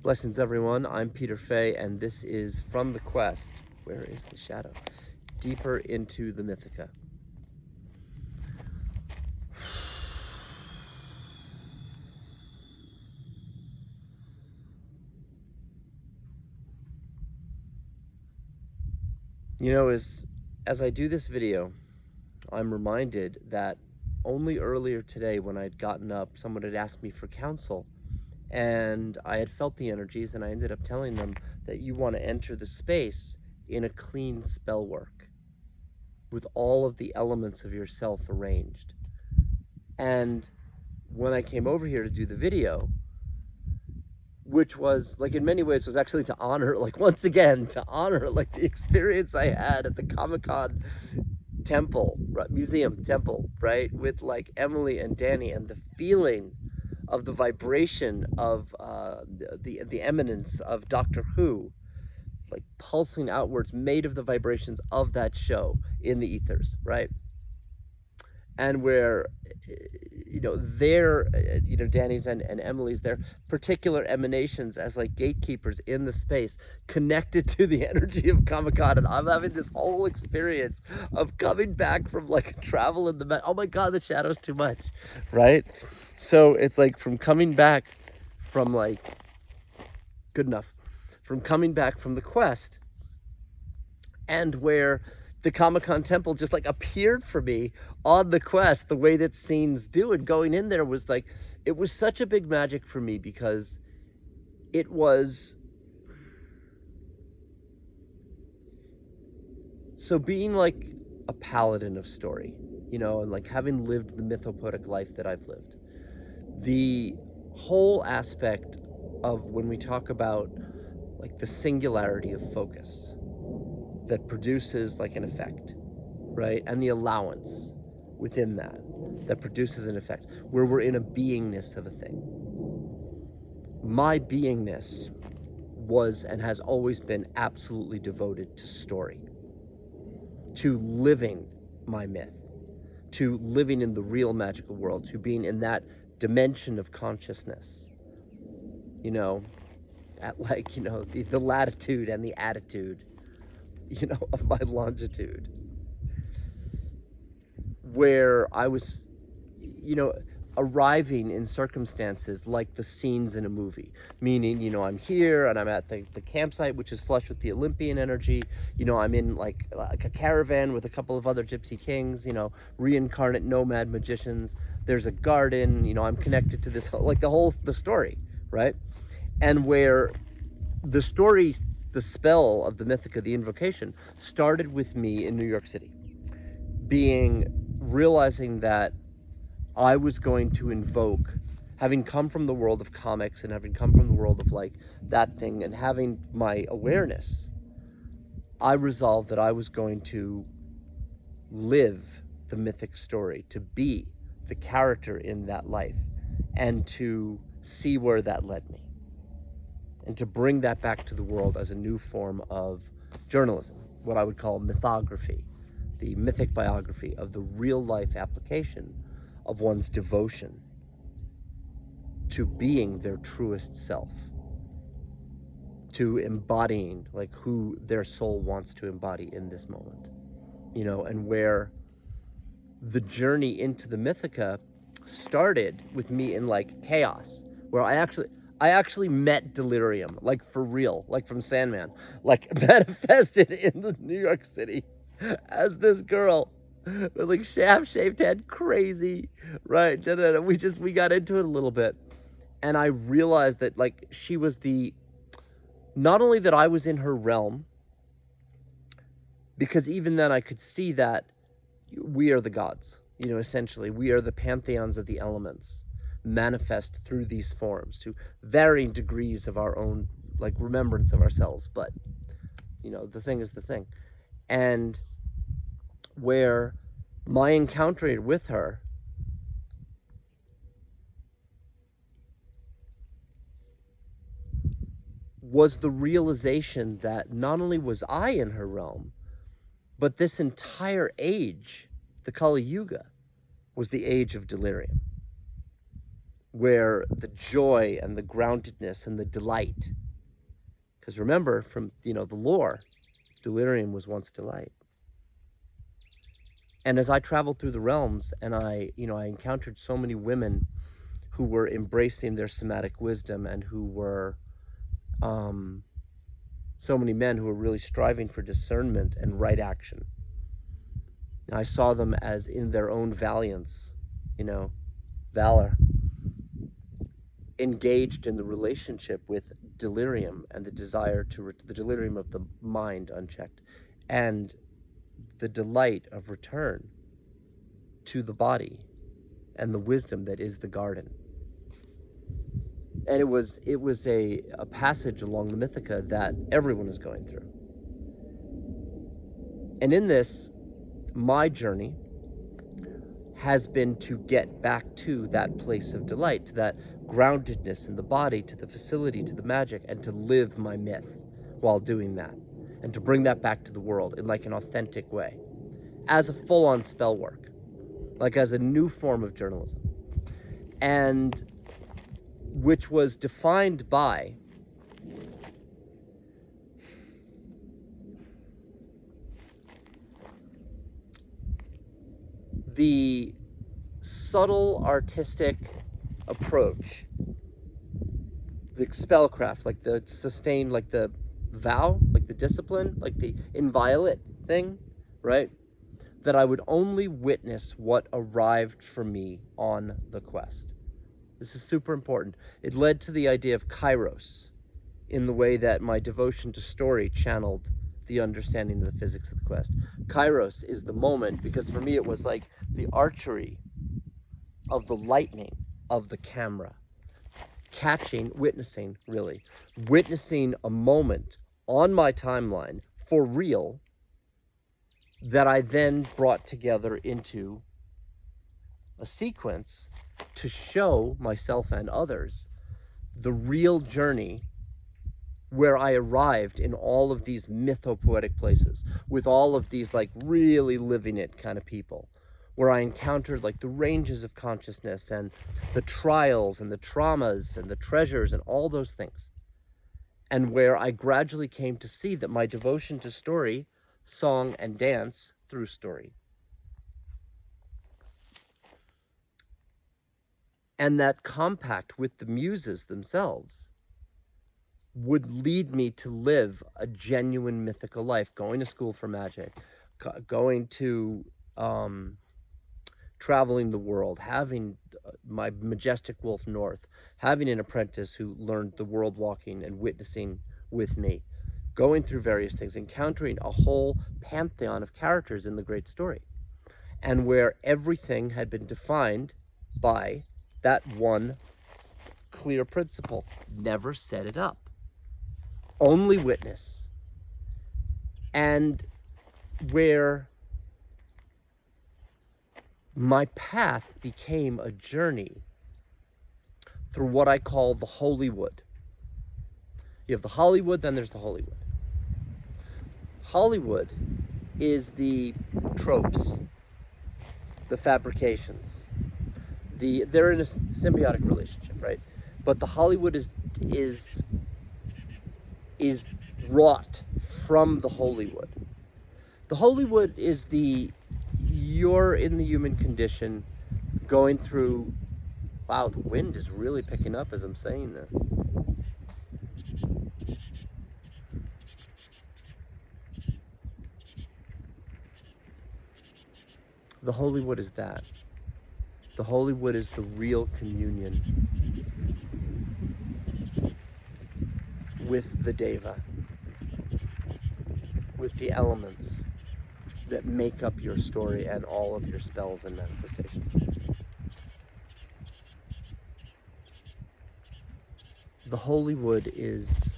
Blessings, everyone. I'm Peter Fay, and this is From the Quest. Where is the shadow? Deeper into the Mythica. You know, as I do this video, I'm reminded that only earlier today when I'd gotten up, someone had asked me for counsel, and I had felt the energies, and I ended up telling them that you want to enter the space in a clean spell work with all of the elements of yourself arranged. And when I came over here to do the video, which was like in many ways was actually to honor, like once again, to honor like the experience I had at the Comicon temple, right, museum temple, right, with like Emily and Danny, and the feeling of the vibration of the eminence of Doctor Who, like pulsing outwards, made of the vibrations of that show in the ethers, right? And where, you know, their, you know, Danny's and Emily's, their particular emanations as like gatekeepers in the space connected to the energy of Comic-Con. And I'm having this whole experience of coming back from like travel in the, oh my God, the shadow's too much, right? So it's like from coming back from like, good enough, from coming back from the quest, and where the Comicon temple just like appeared for me on the quest the way that scenes do. And going in there was like, it was such a big magic for me, because it was, so being like a paladin of story, you know, and like having lived the mythopoetic life that I've lived, the whole aspect of when we talk about like the singularity of focus that produces like an effect, right? And the allowance within that that produces an effect, where we're in a beingness of a thing. My beingness was and has always been absolutely devoted to story, to living my myth, to living in the real magical world, to being in that dimension of consciousness, you know, at like, you know, the latitude and the attitude, you know, of my longitude, where I was, you know, arriving in circumstances like the scenes in a movie, meaning, you know, I'm here and I'm at the campsite, which is flush with the Olympian energy. You know, I'm in like a caravan with a couple of other gypsy kings, you know, reincarnate nomad magicians. There's a garden, you know, I'm connected to this, like the story, right? And where the story, the spell of the Mythica, the invocation, started with me in New York City, realizing that I was going to invoke, having come from the world of comics and having come from the world of like that thing and having my awareness, I resolved that I was going to live the mythic story, to be the character in that life, and to see where that led me, and to bring that back to the world as a new form of journalism, what I would call mythography, the mythic biography of the real life application of one's devotion to being their truest self, to embodying like who their soul wants to embody in this moment, you know. And where the journey into the Mythica started with me in like chaos, where I actually met Delirium, like for real, like from Sandman, like manifested in the New York City as this girl with like shaved head, crazy, right? We got into it a little bit, and I realized that like she was not only that I was in her realm, because even then I could see that we are the gods, you know, essentially we are the pantheons of the elements, manifest through these forms to varying degrees of our own like remembrance of ourselves, but you know, the thing is the thing. And where my encounter with her was the realization that not only was I in her realm, but this entire age, the Kali Yuga, was the age of delirium. where the joy and the groundedness and the delight, because remember from, the lore, delirium was once delight. And as I traveled through the realms and I encountered so many women who were embracing their somatic wisdom and who were, so many men who were really striving for discernment and right action. And I saw them as in their own valiance, valor, engaged in the relationship with delirium and the desire the delirium of the mind unchecked, and the delight of return to the body and the wisdom that is the garden. And it was a passage along the Mythica that everyone is going through. And in this, my journey has been to get back to that place of delight, to that groundedness in the body, to the facility, to the magic, and to live my myth while doing that, and to bring that back to the world in like an authentic way, as a full-on spell work, like as a new form of journalism, and which was defined by the subtle artistic approach, the spellcraft, like the sustained, like the vow, like the discipline, like the inviolate thing, right? That I would only witness what arrived for me on the quest. This is super important. It led to the idea of Kairos in the way that my devotion to story channeled the understanding of the physics of the quest. Kairos is the moment, because for me it was like the archery of the lightning of the camera, witnessing a moment on my timeline for real that I then brought together into a sequence to show myself and others the real journey where I arrived in all of these mythopoetic places with all of these like really living it kind of people, where I encountered like the ranges of consciousness and the trials and the traumas and the treasures and all those things, and where I gradually came to see that my devotion to story, song, and dance through story, and that compact with the muses themselves, would lead me to live a genuine mythical life, going to school for magic, going to traveling the world, having my majestic wolf North, having an apprentice who learned the world walking and witnessing with me, going through various things, encountering a whole pantheon of characters in the great story, and where everything had been defined by that one clear principle: never set it up, only witness. And where my path became a journey through what I call the Holywood. You have the Hollywood, then there's the Holywood. Hollywood is the tropes, the fabrications. They're in a symbiotic relationship, right? But the Hollywood is wrought from the Holywood. The Holywood is you're in the human condition going through, wow, the wind is really picking up as I'm saying this. The Holywood is that. The Holywood is the real communion with the Deva, with the elements that make up your story and all of your spells and manifestations. The Holywood is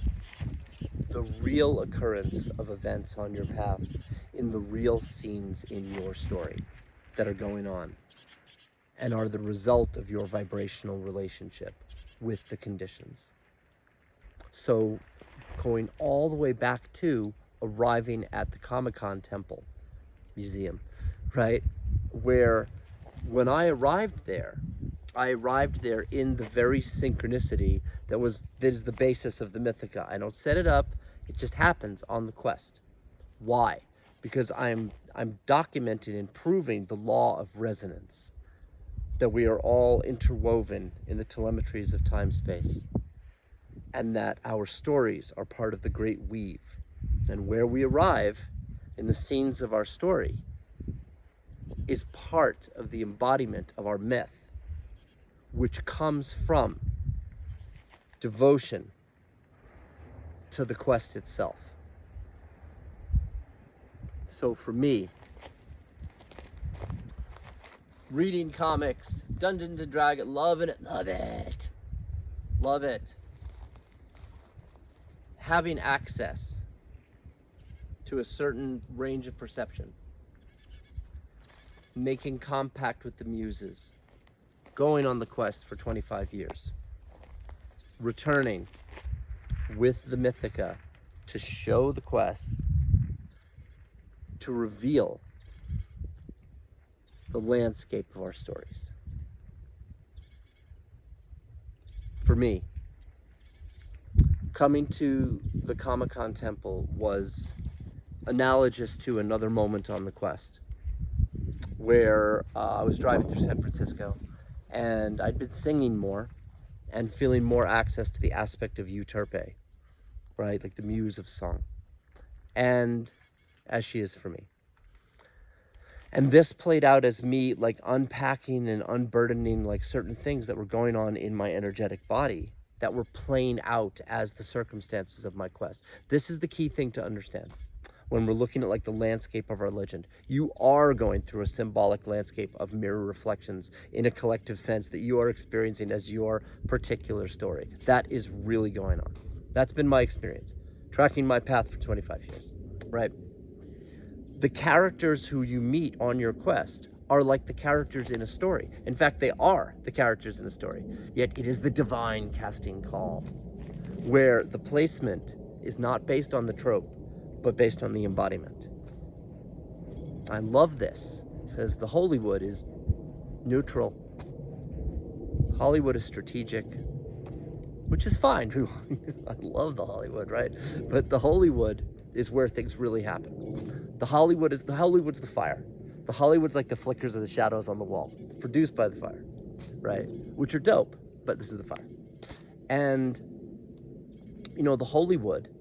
the real occurrence of events on your path in the real scenes in your story that are going on and are the result of your vibrational relationship with the conditions. So going all the way back to arriving at the Comicon temple museum, right? Where when I arrived there, I arrived there in the very synchronicity that is the basis of the Mythica. I don't set it up, it just happens on the quest. Why? Because I'm documenting and proving the law of resonance, that we are all interwoven in the telemetries of time-space, and that our stories are part of the great weave. And where we arrive in the scenes of our story is part of the embodiment of our myth, which comes from devotion to the quest itself. So for me, reading comics, Dungeons and Dragons, loving it, love it, love it. Having access to a certain range of perception, making compact with the muses, going on the quest for 25 years, returning with the Mythica to show the quest, to reveal the landscape of our stories. For me, coming to the Comicon temple was analogous to another moment on the quest, where I was driving through San Francisco and I'd been singing more and feeling more access to the aspect of Euterpe, right? Like the muse of song. And as she is for me. And this played out as me like unpacking and unburdening like certain things that were going on in my energetic body that were playing out as the circumstances of my quest. This is the key thing to understand when we're looking at like the landscape of our legend. You are going through a symbolic landscape of mirror reflections in a collective sense that you are experiencing as your particular story. That is really going on. That's been my experience, tracking my path for 25 years, right? The characters who you meet on your quest are like the characters in a story. In fact, they are the characters in a story. Yet it is the divine casting call, where the placement is not based on the trope, but based on the embodiment. I love this because the Holywood is neutral. Hollywood is strategic, which is fine. I love the Hollywood, right? But the Holywood is where things really happen. The Hollywood's the fire. The Hollywood's like the flickers of the shadows on the wall, produced by the fire, right? Which are dope, but this is the fire. And, you know, the Holywood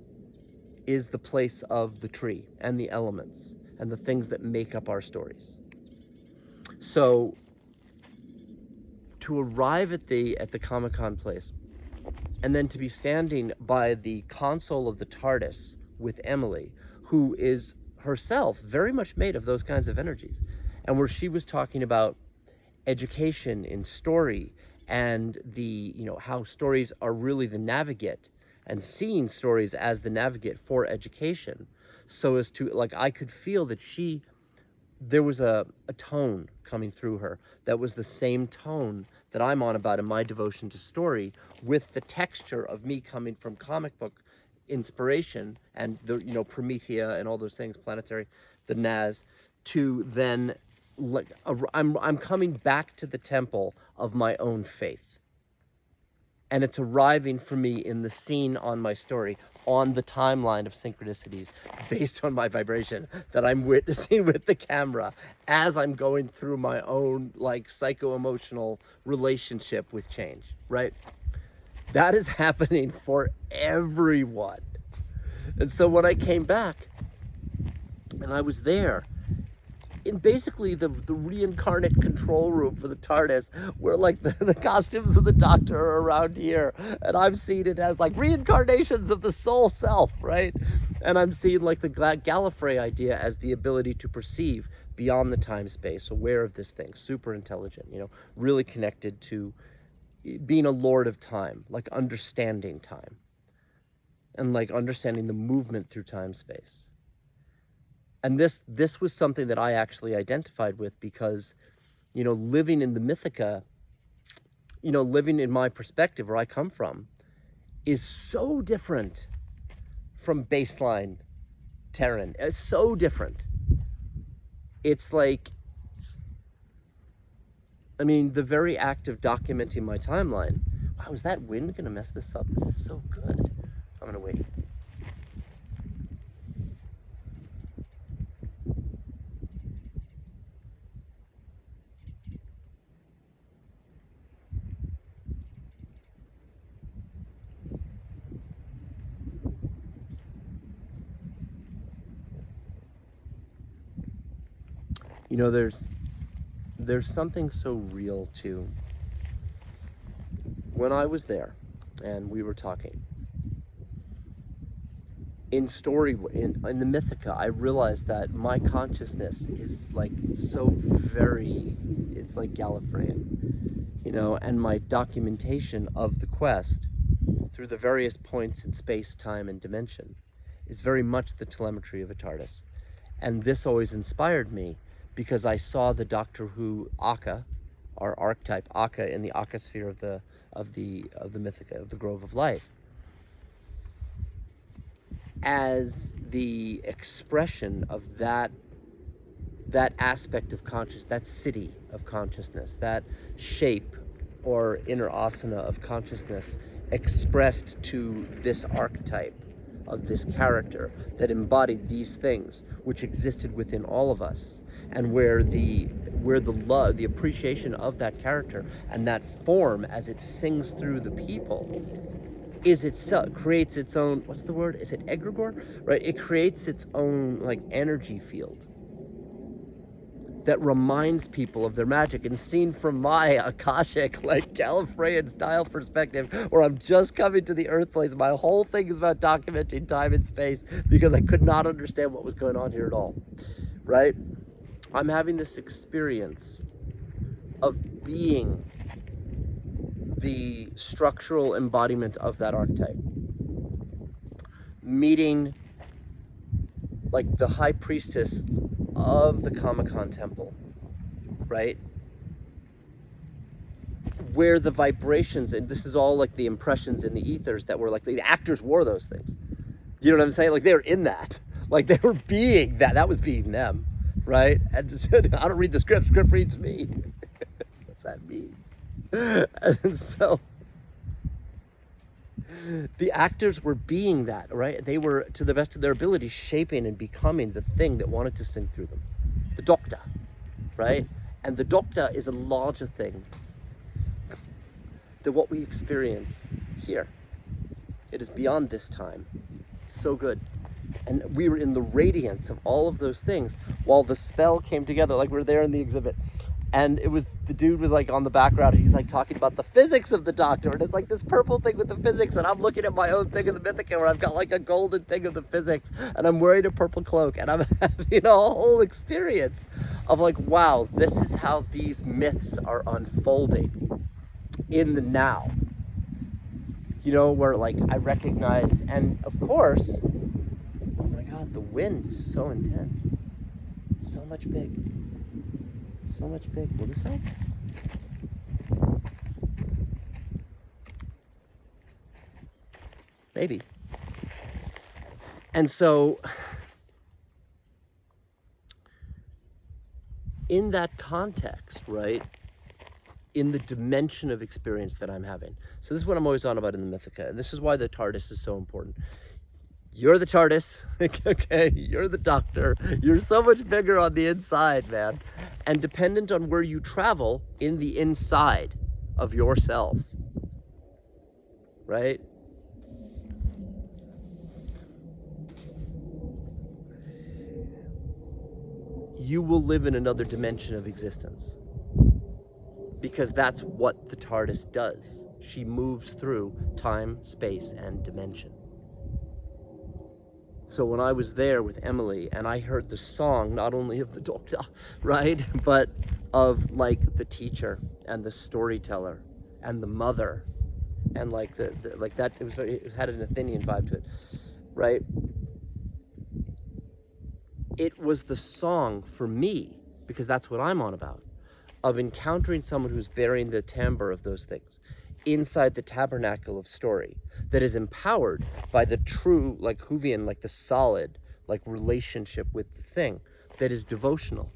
is the place of the tree and the elements and the things that make up our stories. So to arrive at the Comicon place and then to be standing by the console of the TARDIS with Emily, who is herself very much made of those kinds of energies, and where she was talking about education in story and the, you know, how stories are really the navigate, and seeing stories as the navigate for education, so as to, like, I could feel that there was a tone coming through her that was the same tone that I'm on about in my devotion to story, with the texture of me coming from comic book inspiration and the, you know, Promethea and all those things, planetary, the Naz, to then, like, I'm coming back to the temple of my own faith. And it's arriving for me in the scene on my story, on the timeline of synchronicities, based on my vibration that I'm witnessing with the camera as I'm going through my own, like, psycho-emotional relationship with change, right? That is happening for everyone. And so when I came back and I was there, in basically the reincarnate control room for the TARDIS, where like the costumes of the Doctor are around here, and I'm seeing it as like reincarnations of the soul self, right? And I'm seeing like the Gallifrey idea as the ability to perceive beyond the time space, aware of this thing, super intelligent, you know, really connected to being a lord of time, like understanding time, and like understanding the movement through time space. And this was something that I actually identified with, because, you know, living in the Mythica, you know, living in my perspective where I come from, is so different from baseline Terran. It's so different. It's like I mean, the very act of documenting my timeline. Wow, is that wind gonna mess this up? This is so good. I'm gonna wait. You know, there's something so real too. When I was there and we were talking, in the Mythica, I realized that my consciousness is like so very, it's like Gallifreyan, you know, and my documentation of the quest through the various points in space, time, and dimension is very much the telemetry of a TARDIS. And this always inspired me because I saw the Doctor Who Akka, our archetype Akka, in the Akka sphere of the Mythica, of the Grove of Life, as the expression of that aspect of consciousness, that city of consciousness, that shape or inner asana of consciousness expressed to this archetype of this character that embodied these things which existed within all of us, and where the love, the appreciation of that character and that form as it sings through the people is itself, creates its own, what's the word, is it egregore, right? It creates its own like energy field that reminds people of their magic. And seen from my Akashic, like Gallifreyan style perspective, where I'm just coming to the Earth place, my whole thing is about documenting time and space because I could not understand what was going on here at all, right? I'm having this experience of being the structural embodiment of that archetype, meeting like the high priestess of the Comicon temple, right? Where the vibrations, and this is all like the impressions in the ethers that were like, the actors wore those things. You know what I'm saying? Like they were in that. Like they were being that. That was being them, right? And just, I don't read the script. Script reads me. What's that mean? And so the actors were being that, right? They were, to the best of their ability, shaping and becoming the thing that wanted to sing through them. The Doctor, right? And the Doctor is a larger thing than what we experience here. It is beyond this time. It's so good. And we were in the radiance of all of those things while the spell came together, like we're there in the exhibit. And it was, the dude was like on the background and he's like talking about the physics of the Doctor, and it's like this purple thing with the physics, and I'm looking at my own thing in the Mythica where I've got like a golden thing of the physics and I'm wearing a purple cloak, and I'm having a whole experience of like, wow, this is how these myths are unfolding in the now. You know, where like I recognized, and of course, oh my God, the wind is so intense. So much big. So much big. Will this help? Maybe. And so, in that context, right, in the dimension of experience that I'm having. So this is what I'm always on about in the Mythica, and this is why the TARDIS is so important. You're the TARDIS, okay? You're the Doctor. You're so much bigger on the inside, man. And dependent on where you travel in the inside of yourself, right? You will live in another dimension of existence. Because that's what the TARDIS does. She moves through time, space, and dimension. So when I was there with Emily and I heard the song, not only of the Doctor, right, but of like the teacher and the storyteller and the mother, and like the like that, it had an Athenian vibe to it, right? It was the song for me, because that's what I'm on about, of encountering someone who's bearing the timbre of those things inside the tabernacle of story, that is empowered by the true, like Whovian, like the solid, like relationship with the thing, that is devotional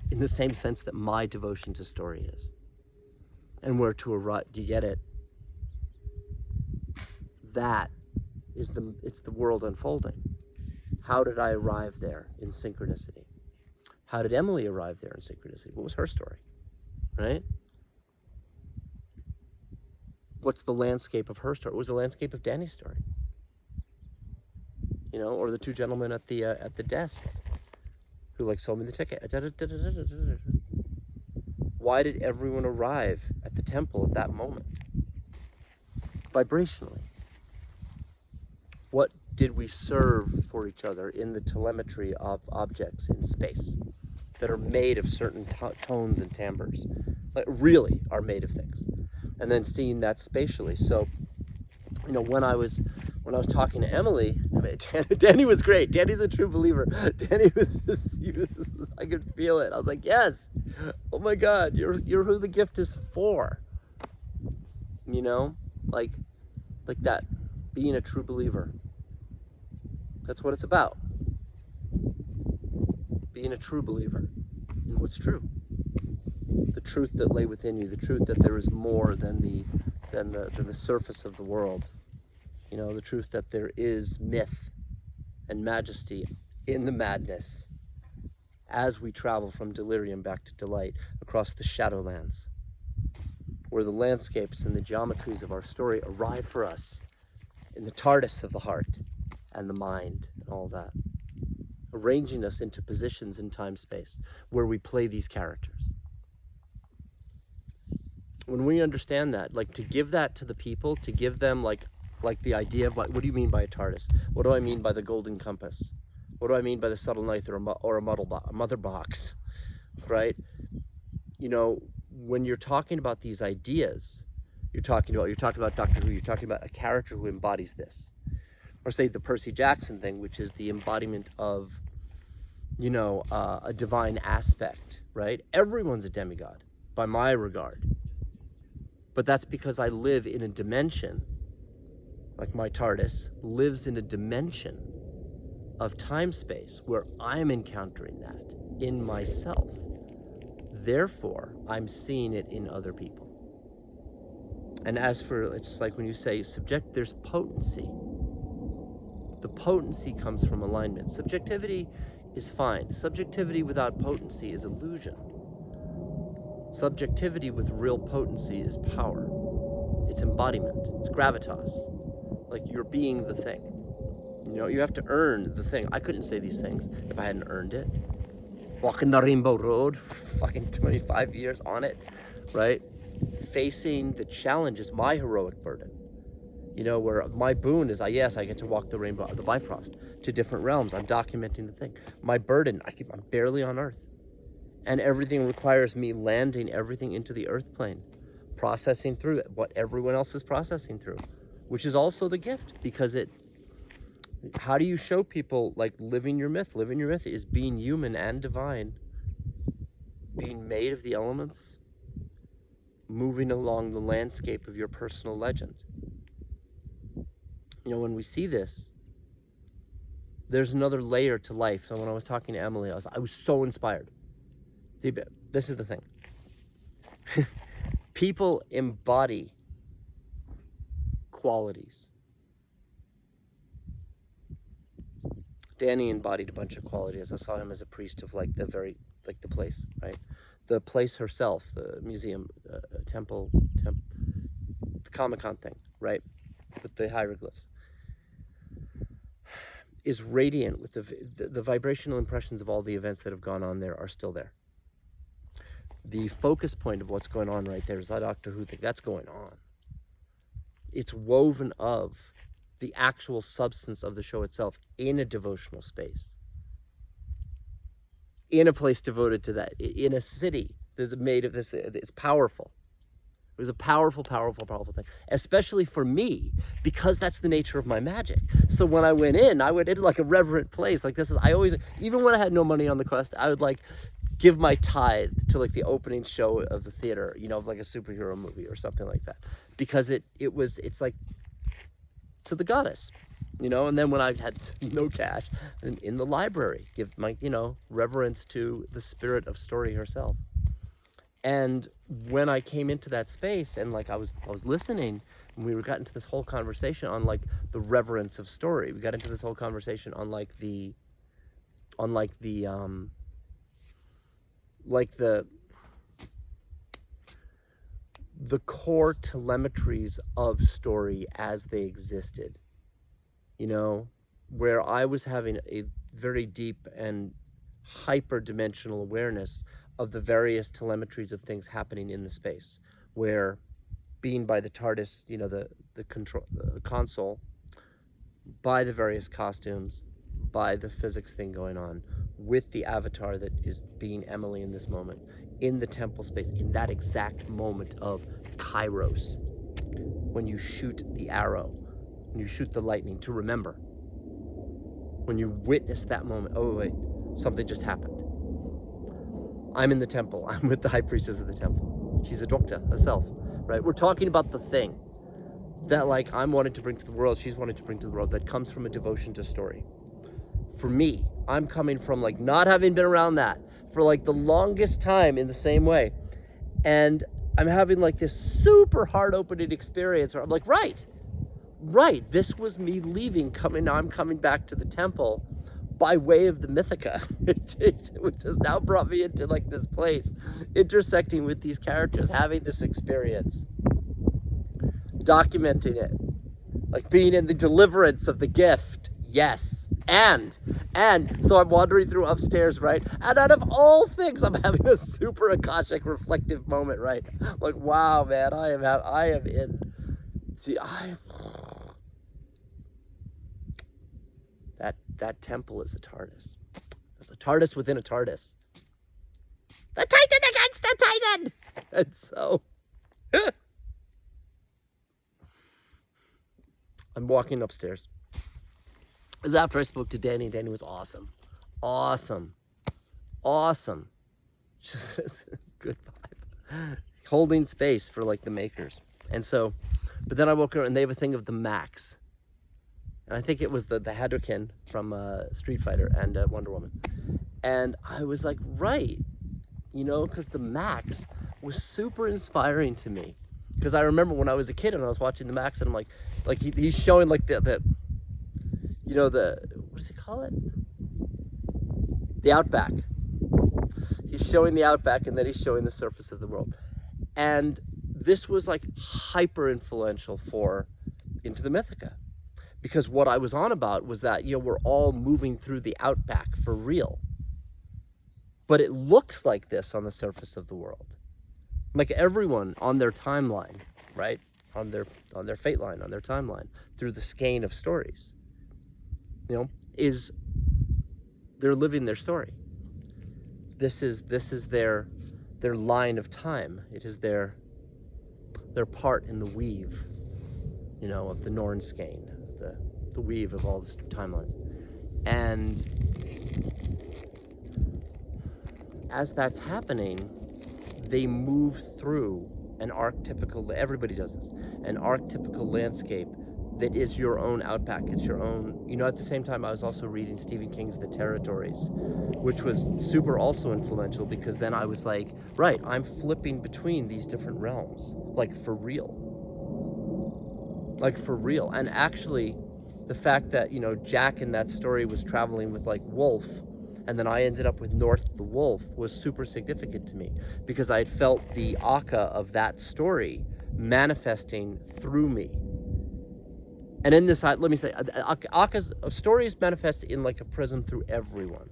in the same sense that my devotion to story is. and where to arrive. Do you get it? That is it's the world unfolding. How did I arrive there in synchronicity? How did Emily arrive there in synchronicity? What was her story, right? What's the landscape of her story? What was the landscape of Danny's story? You know, or the two gentlemen at the desk who like sold me the ticket. Why did everyone arrive at the temple at that moment? Vibrationally. What did we serve for each other in the telemetry of objects in space that are made of certain tones and timbres, like really are made of things, and then seeing that spatially. So, you know, when I was talking to Emily, I mean, Danny was great. Danny's a true believer. Danny was just, I could feel it. I was like, yes, oh my God, you're who the gift is for. You know, like that, being a true believer. That's what it's about. Being a true believer in what's true. The truth that lay within you, the truth that there is more than the surface of the world. You know, the truth that there is myth and majesty in the madness as we travel from delirium back to delight across the shadowlands, where the landscapes and the geometries of our story arrive for us in the TARDIS of the heart and the mind and all that, arranging us into positions in time-space where we play these characters. When we understand that, like to give that to the people, to give them like the idea of what do you mean by a TARDIS? What do I mean by the golden compass? What do I mean by the subtle knife or a mother box, right? You know, when you're talking about these ideas, you're talking about Doctor Who, you're talking about a character who embodies this. Or say the Percy Jackson thing, which is the embodiment of, you know, a divine aspect, right? Everyone's a demigod by my regard. But that's because I live in a dimension, like my TARDIS lives in a dimension of time-space where I'm encountering that in myself. Therefore, I'm seeing it in other people. And as for, it's just like when you say subject, there's potency. The potency comes from alignment. Subjectivity is fine. Subjectivity without potency is illusion. Subjectivity with real potency is power. It's embodiment. It's gravitas. Like you're being the thing. You know, you have to earn the thing. I couldn't say these things if I hadn't earned it. Walking the Rainbow Road for fucking 25 years on it, right? Facing the challenge is my heroic burden. You know, where my boon is, yes, I get to walk the rainbow, the Bifrost, to different realms. I'm documenting the thing. My burden, I'm barely on Earth. And everything requires me landing everything into the Earth plane, processing through it, what everyone else is processing through, which is also the gift, because how do you show people, like, living your myth? Living your myth is being human and divine, being made of the elements, moving along the landscape of your personal legend. You know, when we see this, there's another layer to life. So when I was talking to Emily, I was so inspired. This is the thing. People embody qualities. Danny embodied a bunch of qualities. I saw him as a priest of like the place, right? The place herself, the museum, temple, the Comicon thing, right? With the hieroglyphs, is radiant with the vibrational impressions of all the events that have gone on there are still there. The focus point of what's going on right there is that Doctor Who thing. That's going on. It's woven of the actual substance of the show itself in a devotional space. In a place devoted to that. In a city that's made of this. It's powerful. It was a powerful, powerful, powerful thing, especially for me, because that's the nature of my magic. So when I went in like a reverent place. Like I always, even when I had no money on the quest, I would like give my tithe to like the opening show of the theater, you know, of like a superhero movie or something like that, because it's like to the goddess, you know. And then when I had no cash, in the library, give my, you know, reverence to the spirit of story herself. And when I came into that space and like I was listening, and we got into this whole conversation on like the reverence of story. We got into this whole conversation on like the like the core telemetries of story as they existed, you know, where I was having a very deep and hyper-dimensional awareness of the various telemetries of things happening in the space, where being by the TARDIS, you know, the console, by the various costumes, by the physics thing going on, with the avatar that is being Emily in this moment, in the temple space, in that exact moment of Kairos, when you shoot the arrow, when you shoot the lightning, to remember. When you witness that moment, oh wait, something just happened. I'm in the temple. I'm with the high priestess of the temple. She's a doctor herself, right? We're talking about the thing that like I'm wanting to bring to the world, she's wanting to bring to the world, that comes from a devotion to story. For me, I'm coming from like not having been around that for like the longest time in the same way. And I'm having like this super heart-opening experience where I'm like, right, this was me leaving, now I'm coming back to the temple by way of the Mythica, which has now brought me into like this place, intersecting with these characters, having this experience, documenting it, like being in the deliverance of the gift. Yes. And so I'm wandering through upstairs, right? And out of all things, I'm having a super Akashic reflective moment, right? Like, wow, man, I am in, see, that temple is a TARDIS. There's a TARDIS within a TARDIS. The Titan against the Titan! And so, I'm walking upstairs. It was after I spoke to Danny. Danny was awesome. Just good vibe. Holding space for like the makers. And so, but then I woke up and they have a thing of the Max. And I think it was the Hadouken from Street Fighter and Wonder Woman. And I was like, right, you know, because the Max was super inspiring to me. Because I remember when I was a kid and I was watching the Max and I'm like he's showing like the you know, what does he call it? The Outback. He's showing the Outback and then he's showing the surface of the world. And this was like hyper influential for Into the Mythica. Because what I was on about was that, you know, we're all moving through the Outback for real. But it looks like this on the surface of the world. Like everyone on their timeline, right? On their fate line, on their timeline, through the skein of stories, you know, they're living their story. This is their line of time. It is their part in the weave, you know, of the Norn skein, the weave of all the timelines. And as that's happening, they move through an archetypical, everybody does this, an archetypical landscape that is your own Outback. It's your own, you know. At the same time, I was also reading Stephen King's The Territories, which was super also influential, because then I was like, right, I'm flipping between these different realms, like for real. And actually, the fact that, you know, Jack in that story was traveling with like Wolf, and then I ended up with North the Wolf, was super significant to me, because I had felt the Akka of that story manifesting through me. And in this, let me say, Akka's stories manifest in like a prism through everyone.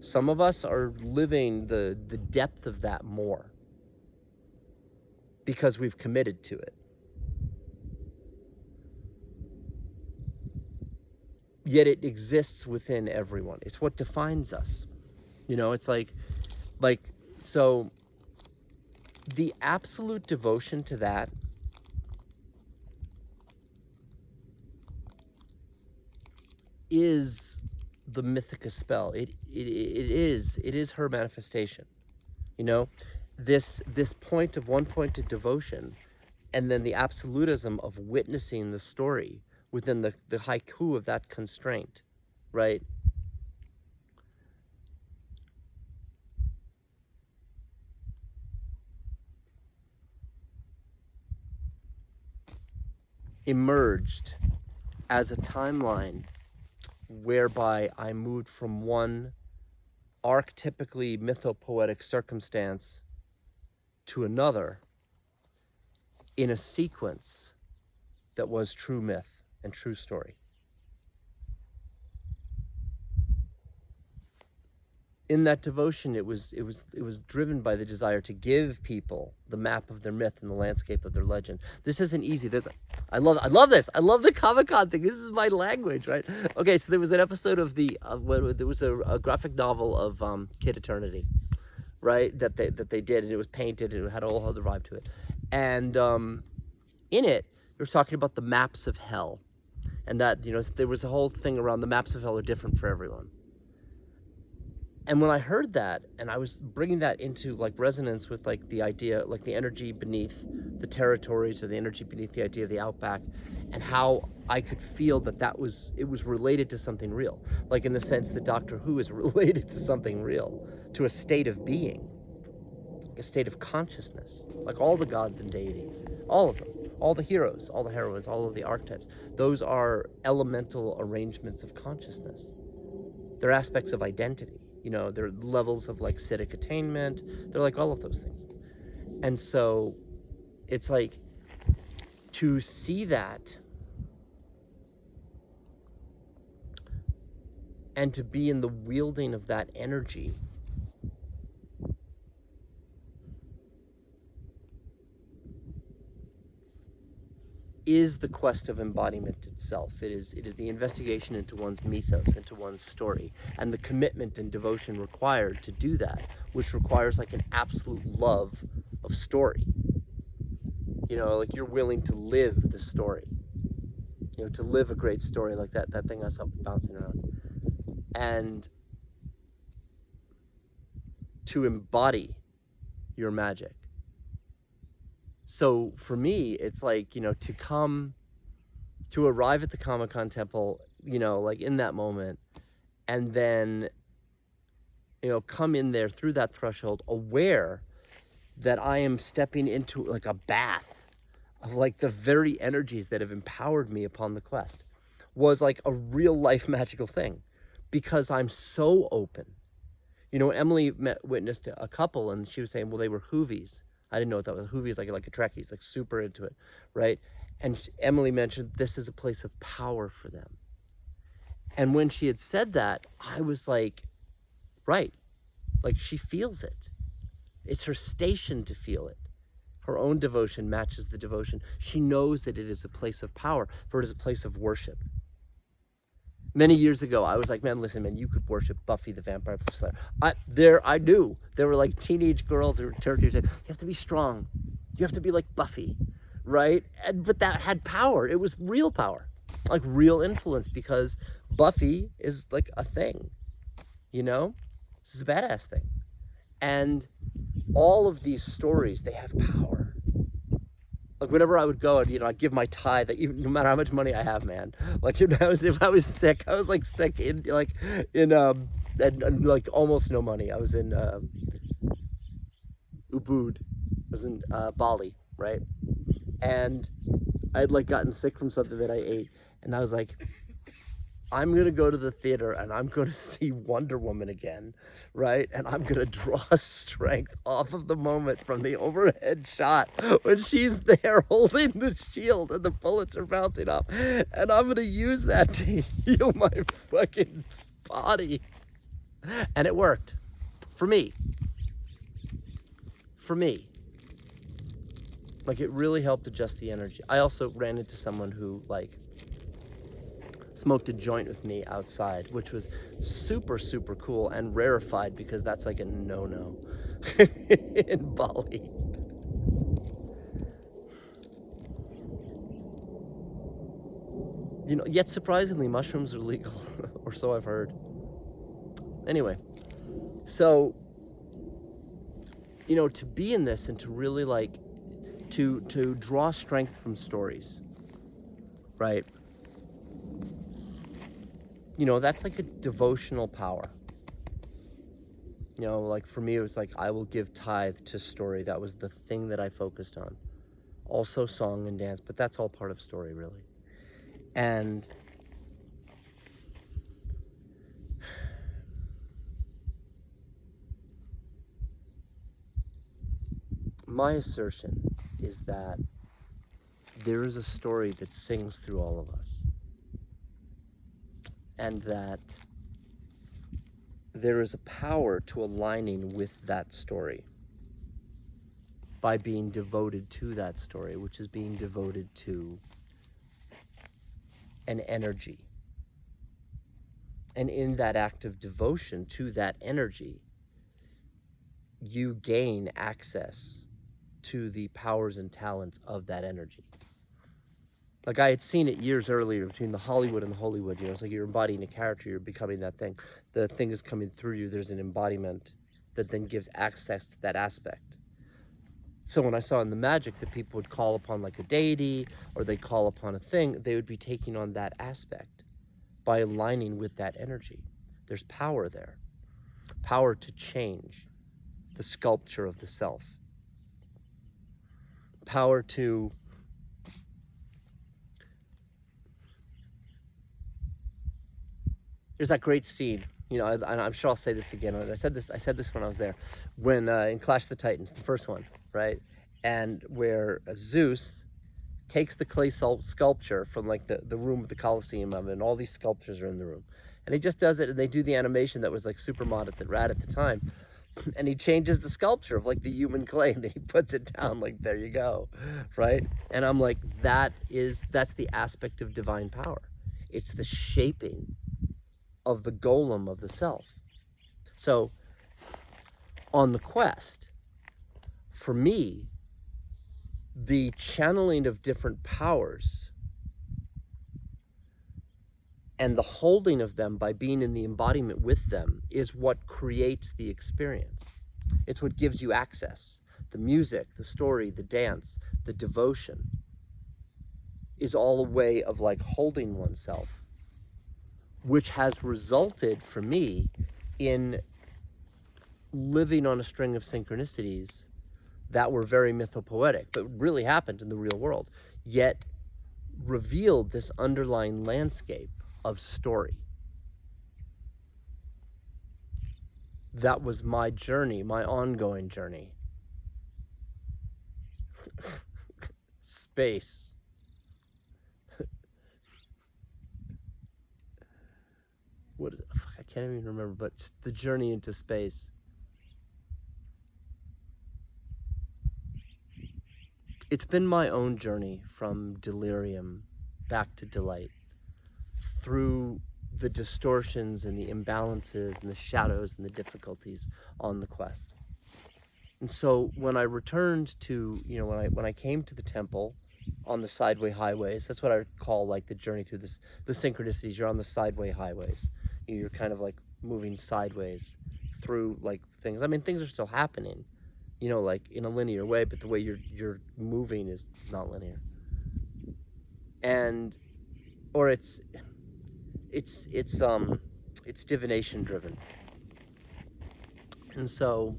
Some of us are living the depth of that more because we've committed to it. Yet it exists within everyone. It's what defines us. You know, it's like, so the absolute devotion to that is the Mythica spell. It is her manifestation. You know, this point of one-pointed devotion, and then the absolutism of witnessing the story within the haiku of that constraint, right? emerged as a timeline whereby I moved from one archetypically mythopoetic circumstance to another in a sequence that was true myth and true story. In that devotion, it was driven by the desire to give people the map of their myth and the landscape of their legend. This isn't easy. I love this. I love the Comicon thing. This is my language, right? Okay, so there was an episode of there was a graphic novel of Kid Eternity, right? That they did, and it was painted and it had a whole other vibe to it. And in it, they were talking about the maps of hell, and that there was a whole thing around the maps of hell are different for everyone. And when I heard that, and I was bringing that into like resonance with like the idea, like the energy beneath the territories, or the energy beneath the idea of the outback, and how I could feel that it was related to something real, like in the sense that Doctor Who is related to something real, to a state of being, a state of consciousness, like all the gods and deities, all of them, all the heroes, all the heroines, all of the archetypes. Those are elemental arrangements of consciousness. They're aspects of identity. They're levels of like citic attainment. They're like all of those things. And so it's like to see that and to be in the wielding of that energy is the quest of embodiment itself. It is the investigation into one's mythos, into one's story, and the commitment and devotion required to do that, which requires like an absolute love of story. Like you're willing to live the story, to live a great story, like that thing I saw bouncing around, and to embody your magic. So for me, it's like, to arrive at the Comicon temple, like in that moment, and then, come in there through that threshold, aware that I am stepping into like a bath of like the very energies that have empowered me upon the quest, was like a real life magical thing, because I'm so open. Emily witnessed a couple, and she was saying, well, they were Whovies. I didn't know what that was. Whovies like a Trekkies, like super into it, right? And Emily mentioned this is a place of power for them. And when she had said that, I was like, right, like she feels it. It's her station to feel it. Her own devotion matches the devotion. She knows that it is a place of power, for it is a place of worship. Many years ago, I was like, man, listen, man, you could worship Buffy the Vampire Slayer. I knew there were like teenage girls who were saying, you have to be strong. You have to be like Buffy, right? But that had power. It was real power, like real influence, because Buffy is like a thing, This is a badass thing. And all of these stories, they have power. Like whenever I would go, and I'd give my tithe, even no matter how much money I have, man. Like if I was sick, I was like sick in and like almost no money. I was in Ubud, I was in Bali, right? And I had like gotten sick from something that I ate, and I was like, I'm gonna go to the theater and I'm gonna see Wonder Woman again, right? And I'm gonna draw strength off of the moment from the overhead shot when she's there holding the shield and the bullets are bouncing off, and I'm gonna use that to heal my fucking body. And it worked for me. Like it really helped adjust the energy. I also ran into someone who like smoked a joint with me outside, which was super, super cool and rarefied, because that's like a no-no in Bali. Yet surprisingly, mushrooms are legal, or so I've heard. Anyway, so, to be in this and to really like, to draw strength from stories, right? That's like a devotional power. Like for me, it was like, I will give tithe to story. That was the thing that I focused on, also song and dance, but that's all part of story, really. And my assertion is that there is a story that sings through all of us, and that there is a power to aligning with that story by being devoted to that story, which is being devoted to an energy. And in that act of devotion to that energy, you gain access to the powers and talents of that energy. Like I had seen it years earlier between the Hollywood and the Holywood. It's like you're embodying a character, you're becoming that thing. The thing is coming through you, there's an embodiment that then gives access to that aspect. So when I saw in the magic that people would call upon like a deity, or they'd call upon a thing, they would be taking on that aspect by aligning with that energy. There's power there. Power to change the sculpture of the self. Power to there's that great scene, I'm sure I'll say this again. I said this when I was there, when in Clash of the Titans, the first one, right? And where Zeus takes the clay sculpture from like the room of the Colosseum of it, and all these sculptures are in the room. And he just does it, and they do the animation that was like super mod at the time. And he changes the sculpture of like the human clay, and then he puts it down like, there you go, right? And I'm like, that's the aspect of divine power. It's the shaping of the golem of the self. So on the quest, for me, the channeling of different powers and the holding of them by being in the embodiment with them is what creates the experience. It's what gives you access. The music, the story, the dance, the devotion is all a way of like holding oneself, which has resulted for me in living on a string of synchronicities that were very mythopoetic, but really happened in the real world, yet revealed this underlying landscape of story. That was my journey, my ongoing journey. Space. What is it? I can't even remember, but just the journey into space. It's been my own journey from delirium back to delight, through the distortions and the imbalances and the shadows and the difficulties on the quest. And so when I returned to, when I came to the temple on the sideway highways, that's what I call like the journey through the synchronicities. You're on the sideway highways. You're kind of like moving sideways through like things. I mean, things are still happening, like in a linear way, but the way you're moving is not linear. And, or it's divination driven. And so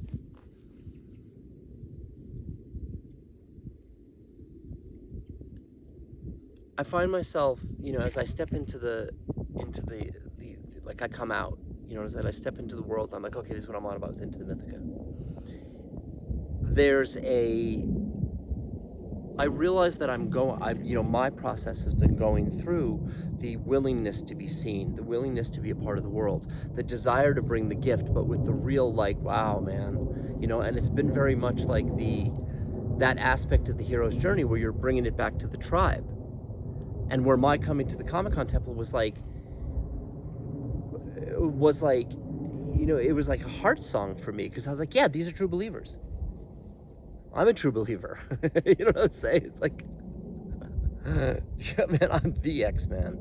I find myself, as I step into the like I come out, as I step into the world, I'm like, okay, this is what I'm on about with Into the Mythica. I realize that my process has been going through the willingness to be seen, the willingness to be a part of the world, the desire to bring the gift, but with the real like, wow, man, and it's been very much like that aspect of the hero's journey where you're bringing it back to the tribe. And where my coming to the Comicon temple was like, it was like a heart song for me, because I was like, yeah, these are true believers. I'm a true believer. You know what I'm saying? It's like, yeah, man, I'm the X-Man.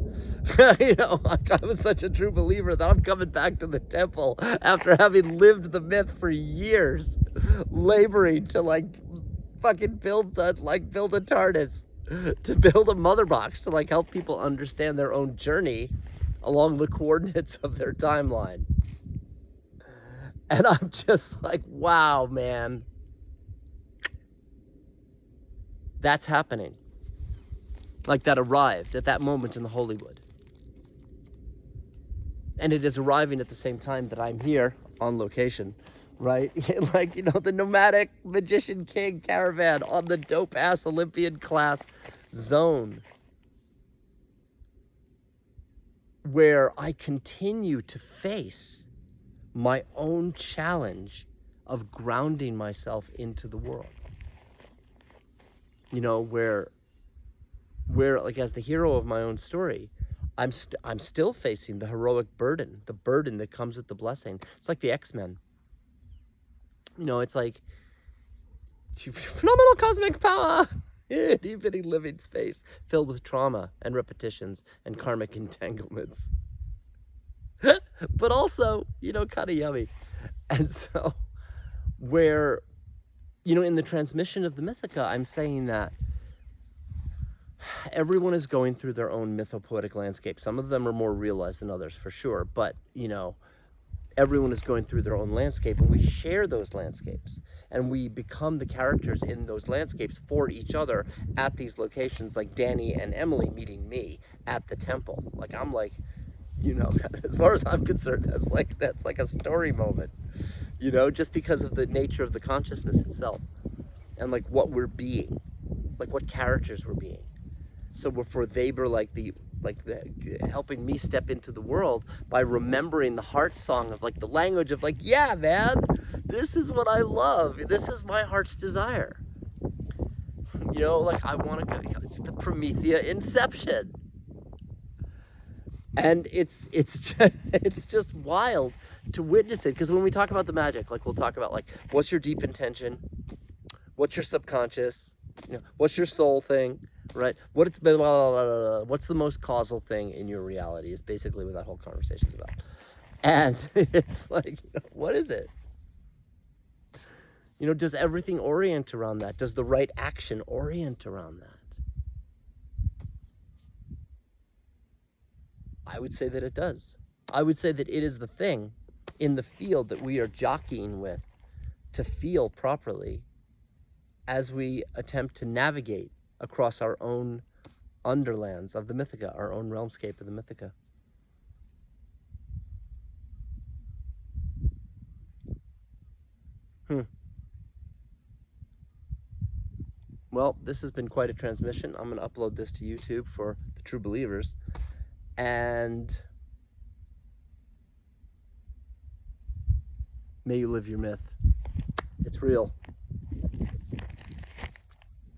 I was such a true believer that I'm coming back to the temple after having lived the myth for years, laboring to like fucking build a TARDIS, to build a mother box to like help people understand their own journey along the coordinates of their timeline. And I'm just like, wow, man. That's happening. Like that arrived at that moment in the Holywood. And it is arriving at the same time that I'm here on location, right? Like, you know, the nomadic Magician King caravan on the dope-ass Olympian class zone, where I continue to face my own challenge of grounding myself into the world. You know, where like, as the hero of my own story, I'm still facing the heroic burden, the burden that comes with the blessing. It's like the X-Men. You know, it's like phenomenal cosmic power, infinity living space filled with trauma and repetitions and karmic entanglements. But also, you know, kind of yummy. And so, where, you know, in the transmission of the Mythica, I'm saying that everyone is going through their own mythopoetic landscape. Some of them are more realized than others, for sure. But, you know, everyone is going through their own landscape, and we share those landscapes. And we become the characters in those landscapes for each other at these locations, like Danny and Emily meeting me at the temple. Like, I'm like, you know, as far as I'm concerned, that's like a story moment, you know, just because of the nature of the consciousness itself, and like what we're being, like what characters we're being. So for they were like the helping me step into the world by remembering the heart song of like the language of like, yeah, man, this is what I love. This is my heart's desire. You know, like I want to go. It's the Promethea inception. And it's just wild to witness it, because when we talk about the magic, like we'll talk about like, what's your deep intention, what's your subconscious, you know, what's your soul thing, right? What's the most causal thing in your reality is basically what that whole conversation is about. And it's like, you know, what is it? You know, does everything orient around that? Does the right action orient around that? I would say that it does. I would say that it is the thing in the field that we are jockeying with to feel properly as we attempt to navigate across our own underlands of the Mythica, our own realmscape of the Mythica. Well, this has been quite a transmission. I'm going to upload this to YouTube for the true believers. And may you live your myth. It's real.